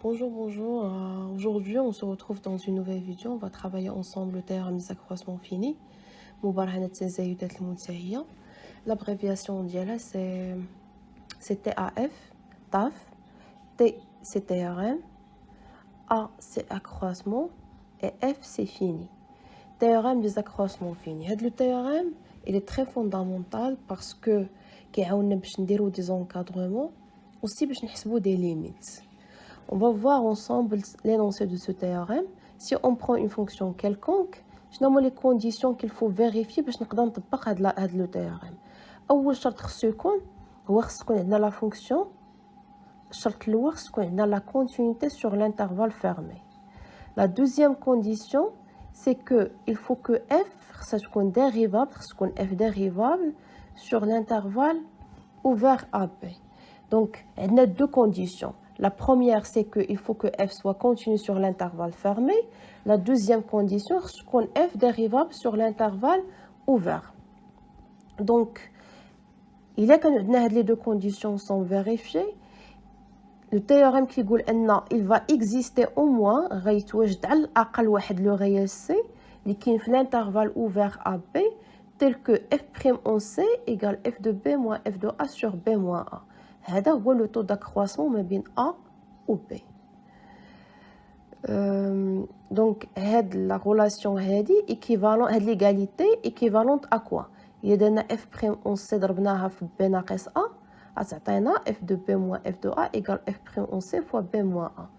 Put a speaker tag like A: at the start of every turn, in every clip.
A: Bonjour, bonjour. Aujourd'hui, on se retrouve dans une nouvelle vidéo. On va travailler ensemble le théorème des accroissements finis. مبارهنة التزايدات المنتهية. L'abréviation ديالها c'est TAF, TAF. T c'est théorème, A c'est accroissement et F c'est fini. Théorème des accroissements finis. Le théorème, il est très fondamental parce que كيعاوننا باش نديرو des encadrements aussi باش نحسبو des limites. On va voir ensemble l'énoncé de ce théorème. Si on prend une fonction quelconque, je nomme les conditions qu'il faut vérifier pour نطبق هذا le théorème. أول شرط خصو يكون هو خص تكون عندنا la fonction. الشرط الأول خص تكون عندنا la continuité sur l'intervalle fermé. La deuxième condition, c'est que il faut que f خصها تكون dérivable, خص تكون f dérivable sur l'intervalle ouvert AB. Donc, il y a deux conditions. La première, c'est qu'il faut que f soit continu sur l'intervalle fermé. La deuxième condition, c'est qu'on f dérivable sur l'intervalle ouvert. Donc, il est que les deux conditions sont vérifiées. Le théorème qui dit qu'il va exister au moins le réel C qui est l'intervalle ouvert AB tel que f' en C égale f de B moins f de A sur B moins A. هذا هو le taux d'accroissement ما بين A ou B. Donc la relation équivalente, l'égalité équivalente à quoi? Il y a f' en C ضربناها في B ناقص A غتعطينا f de B moins f de A égale f' en C fois B moins A.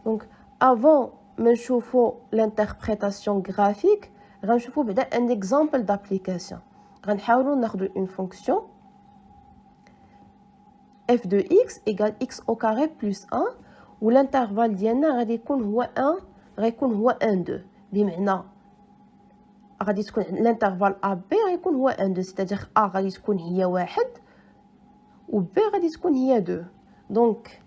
A: Donc avant ما نشوفوا l'interprétation graphique غنشوفوا بعدا un exemple d'application. غنحاولوا ناخذوا une fonction f de x égale x au carré plus 1 où l'intervalle ديالنا غادي يكون هو 1 غيكون هو 1 2 بمعنى غادي تكون l'intervalle AB غيكون هو 1 2 c'est-à-dire A غادي تكون هي 1 و B غادي تكون هي 2. دونك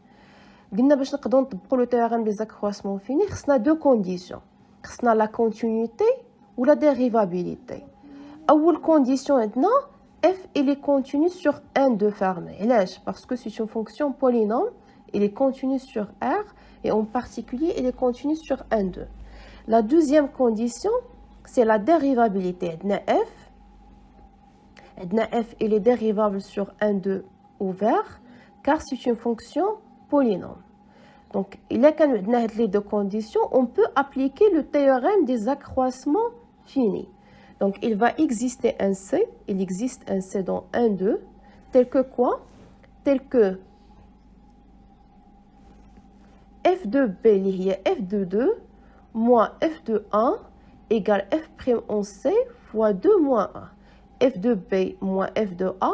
A: قلنا باش نقدروا نطبقوا لو théorème des accroissements finis خصنا deux conditions. خصنا la continuité ou la dérivabilité. أول condition عندنا f il est continu sur 1 2 fermé. Parce que c'est une fonction polynôme, il est continu sur R et en particulier il est continu sur 1 2. La deuxième condition, c'est la dérivabilité. F il est dérivable sur 1 2 ouvert car c'est une fonction polynôme. Donc, il est que les deux conditions, on peut appliquer le théorème des accroissements finis. Donc, il va exister un C, il existe un C dans 1, 2, tel que quoi? Tel que f de B lié f de 2 moins f de 1 égale f' en C fois 2 moins 1. F de B moins f de A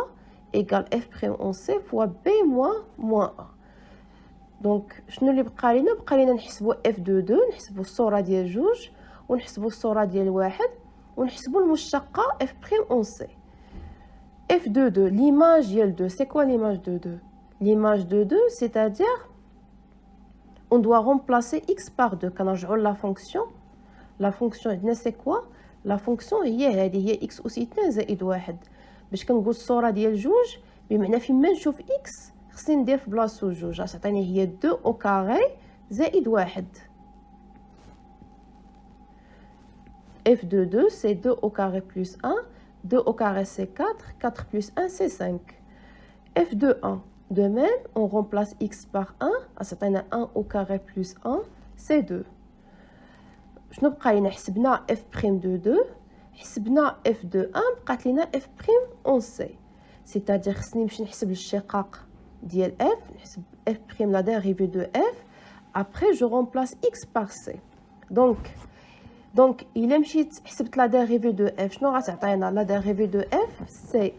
A: égale f' en C fois B moins 1. دونك شنو اللي بقى لينا نحسبوا اف دو 2 نحسبوا الصوره ديال جوج ونحسبوا الصوره ديال واحد ونحسبوا المشتقه اف بريم اون سي. اف دو 2 l'image ديال 2 c'est quoi l'image de 2? L'image de 2 c'est-à-dire on doit remplacer x par 2 كنرجعوا la fonction عندنا c'est quoi? La fonction هي x أس 2 زائد 1 باش كنقول الصوره ديال جوج بمعنى فين ما نشوف x خصني ندير في بلاصتو جوج غتعطيني هي 2 au carré زائد 1. f de 2 c'est 2 au carré plus 1, 2 au carré c'est 4, 4 plus 1 c'est 5. f de 1 de même on remplace x par 1 غتعطينا 1 au carré plus 1 c'est 2. شنو بقى لينا حسبنا f prime de 2 حسبنا f de 1 بقات لينا f prime en c c'est-à-dire خصني نمشي نحسب الشقاق ديال f نحسب f prime la dérivée de f après je remplace x par c. donc il مشيت حسبت la dérivée de f شنو غتعطينا la dérivée de f c'est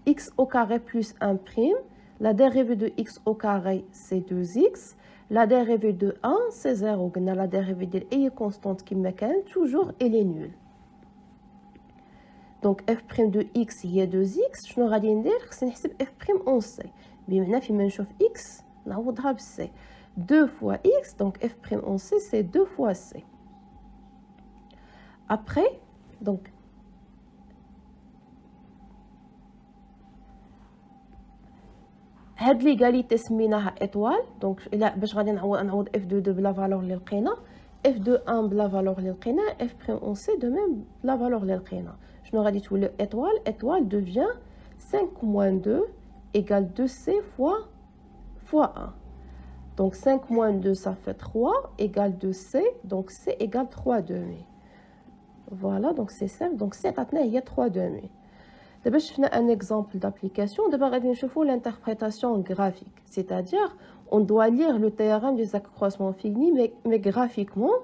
A: x au carré plus 1 prime, la dérivée de x au carré c'est 2x, la dérivée de 1 c'est 0 قلنا la dérivée ديال اي constante كما كانت toujours elle est nulle. Donc f' de x هي 2x شنو غادي ندير خصني نحسب f' en c بمعنى فيما نشوف x نعوضها ب c 2 fois x donc f' en c c'est 2 fois c. Après donc هاد ليغاليتي سميناها ايطوال. دونك الا باش غادي نعوض اف دو بلا فالور اللي لقينا، اف دو 1 بلا فالور اللي لقينا، اف بريم اون سي دو ميم بلا فالور اللي لقينا. شنو غادي تولي ايطوال؟ ايطوال devient 5 moins 2 égale 2c fois 1. Donc 5 moins 2 ça fait 3 égale 2c, donc c égale 3 demi. Voilà, donc c'est simple. Donc c عطاتنا هي 3 demi. D'abord, je fais un exemple d'application. D'abord, je fais l'interprétation graphique. C'est-à-dire, on doit lire le théorème des accroissements finis, mais graphiquement,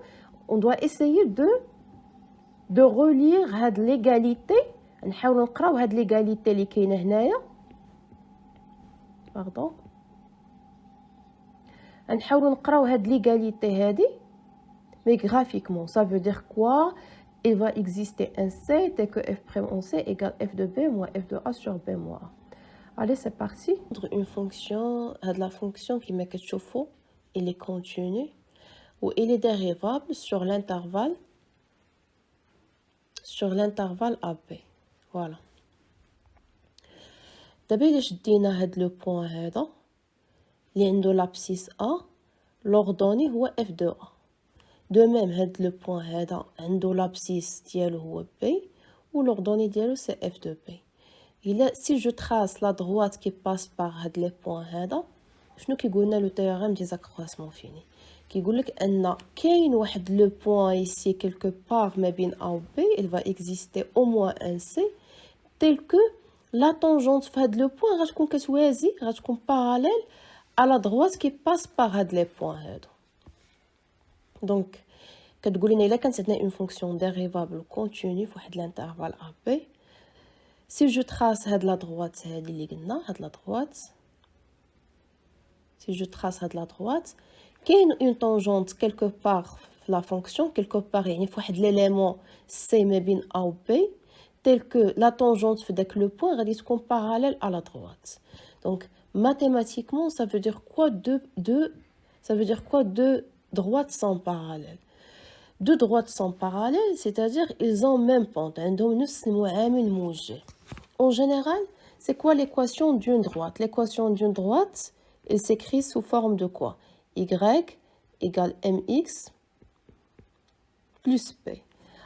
A: on doit essayer de relire l'égalité. نحاول نقراو هاد l'égalité اللي كاينه هنايا. Pardon. نحاول نقراو هاد l'égalité هادي, mais graphiquement. Ça veut dire quoi? Il va exister un C tel que f' en C égale f de B moins f de A sur B moins A. Allez, c'est parti. Une fonction, la fonction qui met quelque chose, il est continu ou il est dérivable sur l'intervalle AB. Voilà. D'abord, je dis le point هذا اللي عنده l'abscisse A, l'ordonnée هو f de A. De même, le point هذا عنده l'abscisse ديالو هو B ou l'ordonnée ديالو c'est f de B. Si je trace la droite qui passe par les points هذا, شنو كيقولنا le théorème des accroissements finis? كيقولك أن كاين واحد le point ici quelque part ما بين A و B, il va exister au moins un C tel que la tangente في هاد le point غتكون كتوازي, غتكون parallèle à la droite qui passe par هاد les points هادو. Donc, كتقول لنا إلا كانت عندنا une fonction dérivable continue في واحد l'intervalle AB, si je trace هاد la droite هادي اللي قلنا, هاد la droite, si je trace هاد la droite, كاين une tangente quelque part في la fonction, quelque part يعني في واحد l'élément C ما بين A و B, tel que la tangente في داك le point غادي تكون parallèle à la droite. Donc, mathématiquement, ça veut dire quoi deux droites sont parallèles? Deux droites sont parallèles, c'est-à-dire ils ont même pente. En général, c'est quoi l'équation d'une droite? L'équation d'une droite, elle s'écrit sous forme de quoi? Y égale mx plus p.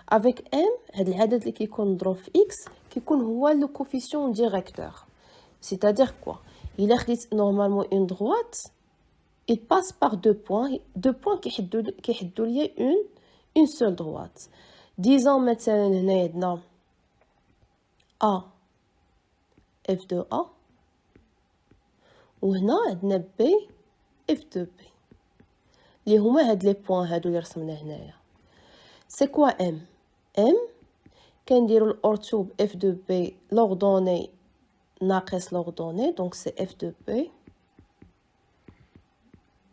A: Avec m, العدد اللي كيكون مضروب في x كيكون هو le coefficient directeur. C'est-à-dire quoi? Il a normalement une droite, il passe par deux points qui حدوا une seule droite. Disons maintenant هنا A f de A وهنا عندنا B f de B اللي هما هاد لي بوين هادو اللي رسمنا هنايا. C'est quoi M? M كنديرو الأورتو ب f de B l'ordonnée ناقص l'ordonnée, donc c'est f de B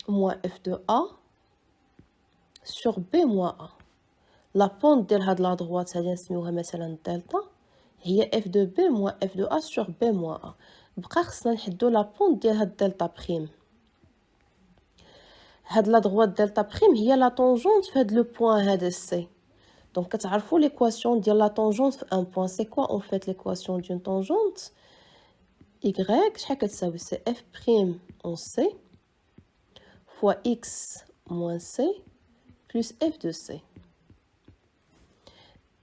A: moins f de A sur B moins A. La pente ديال هاد la droite هادي نسميوها مثلا دلتا هي f de B moins f de A sur B moins A. بقى خصنا نحدو la pente ديال هاد دلتا بريم. هاد la droite دلتا بريم هي la tangente في هاد le point هذا C. Donc كتعرفوا l'équation ديال la tangente في un point. C'est quoi en fait l'équation d'une tangente? Y شحال كتساوي c'est f prime en C fois x moins C plus f de C.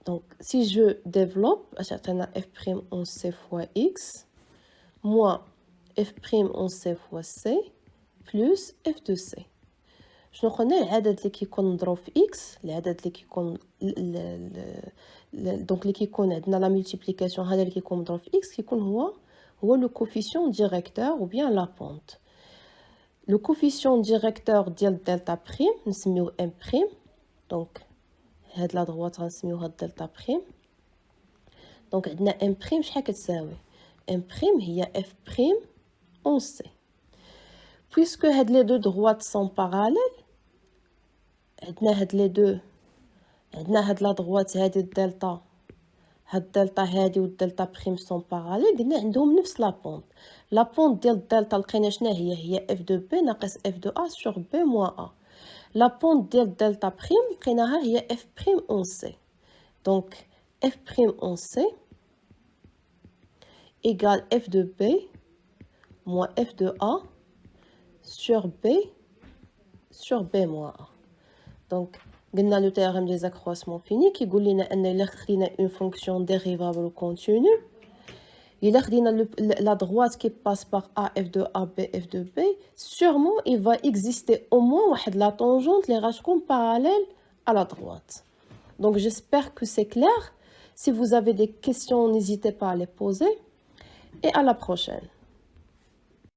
A: Donc, si je développe, j'atteins f' en C fois x, moins f' en C fois C, plus f de C. شنو قلنا العدد اللي كيكون مضروب في x, العدد اللي كيكون donc اللي كيكون عندنا لا ملتيبليكاسيون هذا اللي كيكون مضروب في x كيكون هو le coefficient directeur ou bien la pente. Le coefficient directeur ديال delta prime نسميوه m prime. Donc هاد لا droite غنسميوها delta prime. Donc عندنا m prime شحال كتساوي؟ m prime هي f prime en C. Puisque هاد les deux droites sont parallèles, عندنا هاد les deux, عندنا هاد لا droite هادي الدلتا, هاد الدلتا هادي والدلتا بريم sont parallèles, قلنا عندهم نفس لا بونت. لا بونت ديال الدلتا لقينا شنو هي f de B ناقص f de A sur B moins A. La pente ديال delta prime لقيناها هي f prime en C. Donc f prime en C égale f de B moins f de a sur b moins a. Donc, قلنا le théorème des accroissements finis qui dit qu'on a une fonction dérivable continue. Il a la droite qui passe par a f de a, b f de b. Sûrement, il va exister au moins la tangente les racines parallèles à la droite. Donc, j'espère que c'est clair. Si vous avez des questions, n'hésitez pas à les poser. Et à la prochaine.